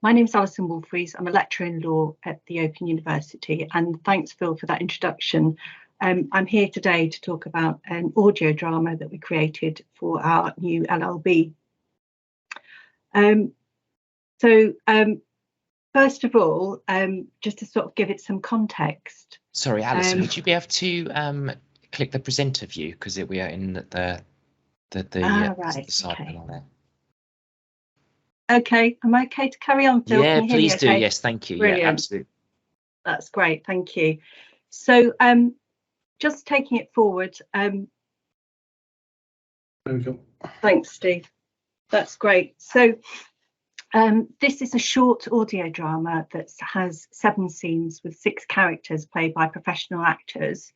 My name is Allison Wolfreys. I'm a lecturer in law at the Open University, and thanks, Phil, for that introduction. I'm here today to talk about an audio drama that we created for our new LLB. First of all, just to sort of give it some context. Sorry, Alison, would you be able to click the presenter view, because we are in the side panel there. Okay, am I okay to carry on, Phil? Yeah, Can you hear me please do. okay? Yes, thank you. Brilliant. Yeah, absolutely. That's great, thank you. So just taking it forward. There we go. Thanks, Steve. That's great. So this is a short audio drama that has 7 scenes with 6 characters played by professional actors.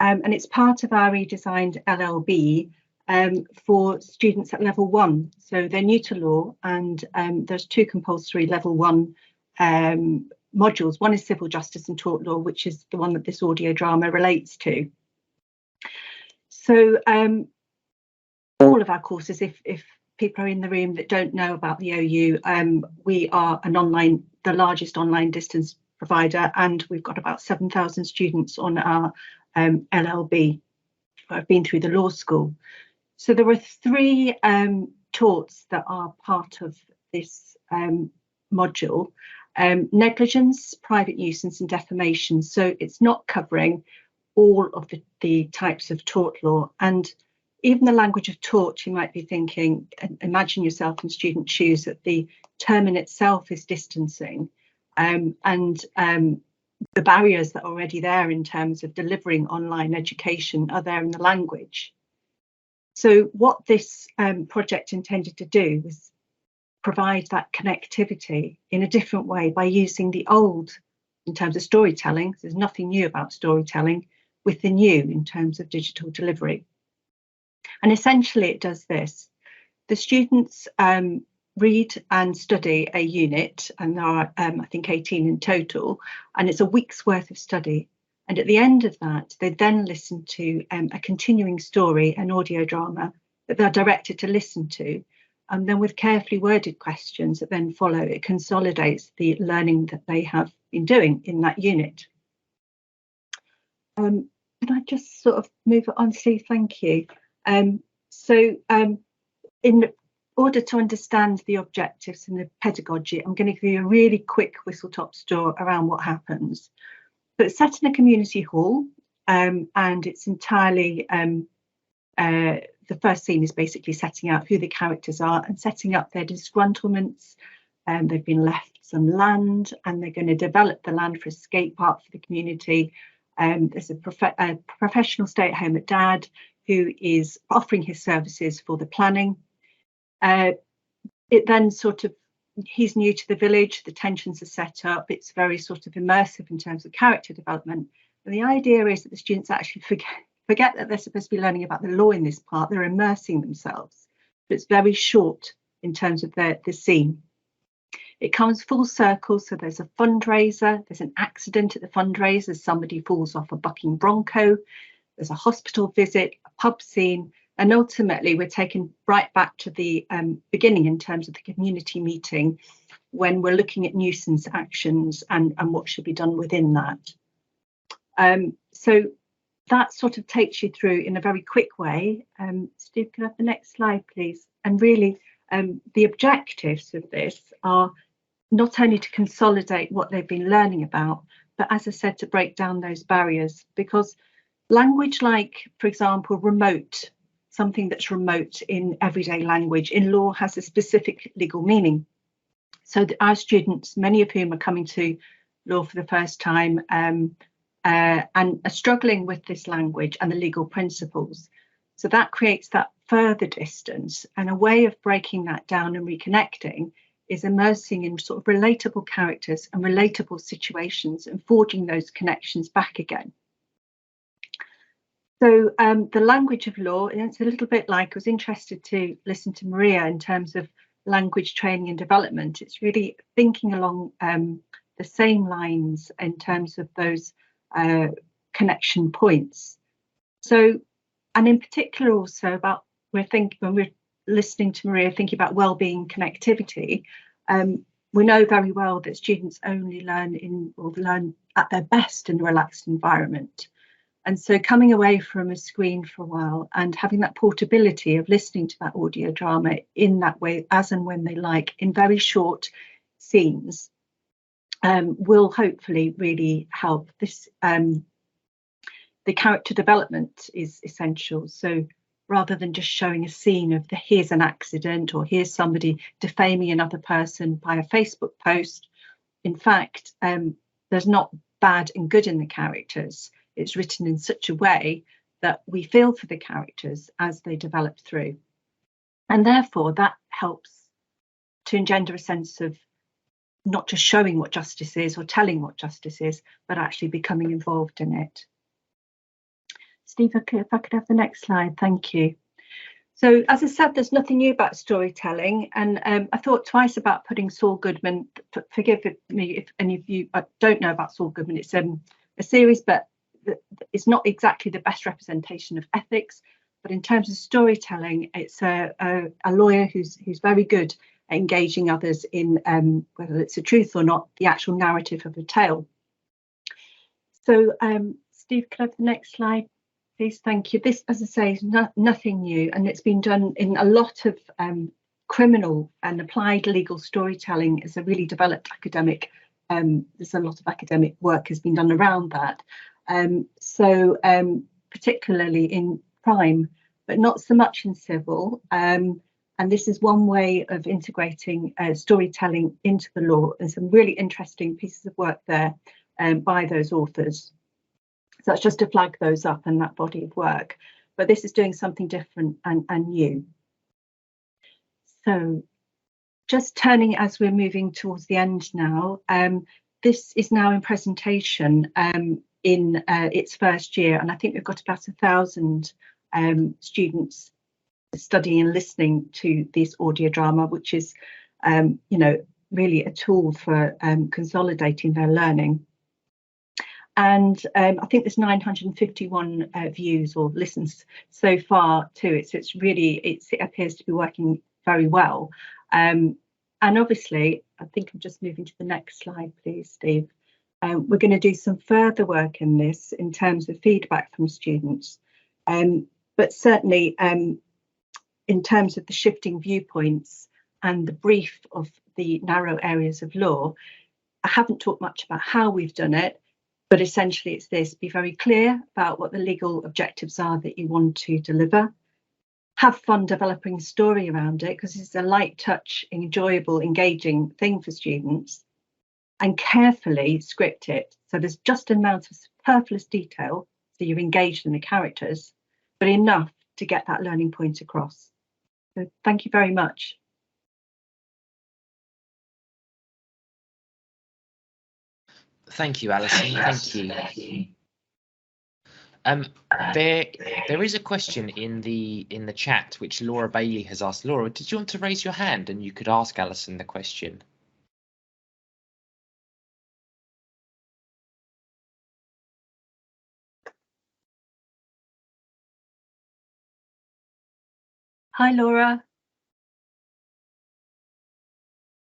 And it's part of our redesigned LLB for students at level 1. So they're new to law, and there's 2 compulsory level 1 modules. One is civil justice and tort law, which is the one that this audio drama relates to. So all of our courses, if people are in the room that don't know about the OU, we are the largest online distance provider, and we've got about 7,000 students on our LLB who have been through the law school. So there are 3 torts that are part of this module: negligence, private nuisance and defamation. So it's not covering all of the types of tort law. And even the language of tort, you might be thinking, imagine yourself in student shoes, that the term in itself is distancing, and the barriers that are already there in terms of delivering online education are there in the language. So what this project intended to do was provide that connectivity in a different way by using the old in terms of storytelling. There's nothing new about storytelling, with the new in terms of digital delivery. And essentially it does this: the students read and study a unit, and there are I think 18 in total, and it's a week's worth of study. And at the end of that, they then listen to a continuing story, an audio drama that they're directed to listen to, and then with carefully worded questions that then follow, it consolidates the learning that they have been doing in that unit. Can I just sort of move it on, Steve? Thank you. In order to understand the objectives and the pedagogy, I'm going to give you a really quick whistle-top tour around what happens. But it's set in a community hall, and it's entirely, the first scene is basically setting out who the characters are and setting up their disgruntlements. They've been left some land, and they're going to develop the land for a skate park for the community. There's a professional stay-at-home dad who is offering his services for the planning. It then sort of, he's new to the village, the tensions are set up, it's very sort of immersive in terms of character development. And the idea is that the students actually forget that they're supposed to be learning about the law in this part, they're immersing themselves. But it's very short in terms of the scene. It comes full circle, so there's a fundraiser, there's an accident at the fundraiser, somebody falls off a bucking bronco, there's a hospital visit, a pub scene, and ultimately we're taken right back to the beginning in terms of the community meeting, when we're looking at nuisance actions and what should be done within that. So that sort of takes you through in a very quick way. Steve, can I have the next slide, please? And really, the objectives of this are not only to consolidate what they've been learning about, but as I said, to break down those barriers, because language like, for example, remote, something that's remote in everyday language, in law has a specific legal meaning. So our students, many of whom are coming to law for the first time and are struggling with this language and the legal principles. So that creates that further distance, and a way of breaking that down and reconnecting is immersing in sort of relatable characters and relatable situations and forging those connections back again. So the language of law, it's a little bit like, I was interested to listen to Maria in terms of language training and development. It's really thinking along the same lines in terms of those connection points. So, and in particular also about, when we're listening to Maria thinking about well-being connectivity, we know very well that students only learn at their best in a relaxed environment. And so coming away from a screen for a while and having that portability of listening to that audio drama in that way, as and when they like, in very short scenes, will hopefully really help. This the character development is essential. So rather than just showing a scene of here's an accident or here's somebody defaming another person by a Facebook post, in fact, there's not bad and good in the characters. It's written in such a way that we feel for the characters as they develop through. And therefore, that helps to engender a sense of not just showing what justice is or telling what justice is, but actually becoming involved in it. Steve, if I could have the next slide, thank you. So, as I said, there's nothing new about storytelling, and I thought twice about putting Saul Goodman. Forgive me if any of you don't know about Saul Goodman. It's a series, but it's not exactly the best representation of ethics. But in terms of storytelling, it's a lawyer who's very good at engaging others in whether it's the truth or not, the actual narrative of a tale. So, Steve, could I have the next slide? Please, thank you. This, as I say, is nothing new, and it's been done in a lot of criminal and applied legal storytelling. Is a really developed academic. There's a lot of academic work has been done around that. Particularly in crime, but not so much in civil. And this is one way of integrating storytelling into the law. There's some really interesting pieces of work there by those authors. So that's just to flag those up and that body of work. But this is doing something different and new. So just turning as we're moving towards the end now, this is now in presentation in its first year. And I think we've got about 1,000 students studying and listening to this audio drama, which is, really a tool for consolidating their learning. And I think there's 951 views or listens so far to it. So it appears to be working very well. And obviously, I think I'm just moving to the next slide, please, Steve. We're going to do some further work in this in terms of feedback from students. But certainly, in terms of the shifting viewpoints and the brief of the narrow areas of law, I haven't talked much about how we've done it. But essentially, it's this: be very clear about what the legal objectives are that you want to deliver. Have fun developing a story around it, because it's a light touch, enjoyable, engaging thing for students. And carefully script it. So there's just an amount of superfluous detail, so you're engaged in the characters, but enough to get that learning point across. So thank you very much. Thank you, Alison. Thank you. There is a question in the chat which Laura Bailey has asked. Laura, did you want to raise your hand and you could ask Alison the question? Hi, Laura.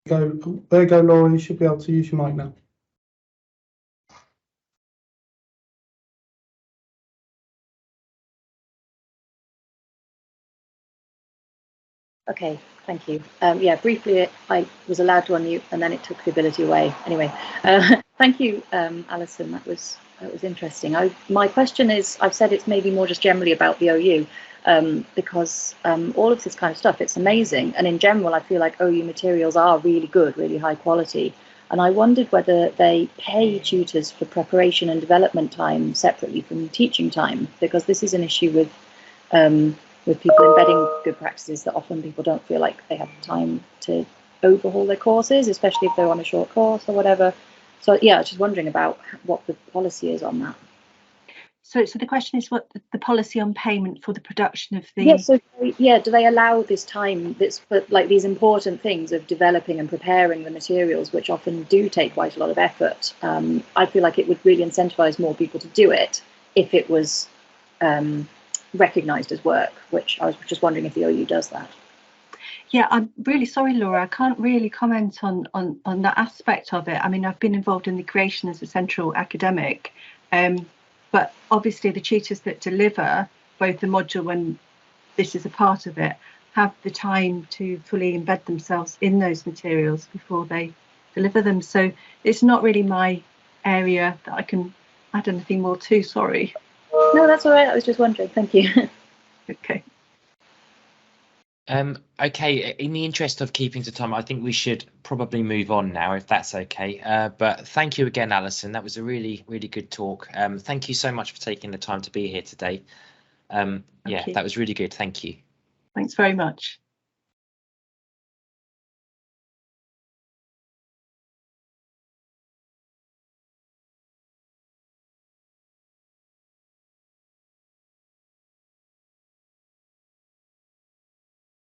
There you go, Laura. You should be able to use your mic now. Okay, thank you. Yeah, briefly, I was allowed to unmute and then it took the ability away. Anyway, thank you, Alison. That was interesting. My question is, I've said it's maybe more just generally about the OU, because all of this kind of stuff, it's amazing. And in general, I feel like OU materials are really good, really high quality. And I wondered whether they pay tutors for preparation and development time separately from teaching time, because this is an issue with people embedding good practices that often people don't feel like they have time to overhaul their courses, especially if they're on a short course or whatever. So yeah, I was just wondering about what the policy is on that. So the question is what the policy on payment for the production of the... Yeah, so yeah, do they allow this time that's for like these important things of developing and preparing the materials, which often do take quite a lot of effort? I feel like it would really incentivize more people to do it if it was recognized as work, which I was just wondering if the OU does that. Yeah, I'm really sorry, Laura. I can't really comment on that aspect of it. I mean, I've been involved in the creation as a central academic, but obviously the tutors that deliver both the module and this is a part of it have the time to fully embed themselves in those materials before they deliver them. So it's not really my area that I can add anything more to. Sorry. No, that's all right. I was just wondering. Thank you. Okay. Okay, in the interest of keeping to time, I think we should probably move on now, if that's okay. But thank you again, Alison. That was a really, really good talk. Thank you so much for taking the time to be here today. Yeah, that was really good. Thank you. Thanks very much.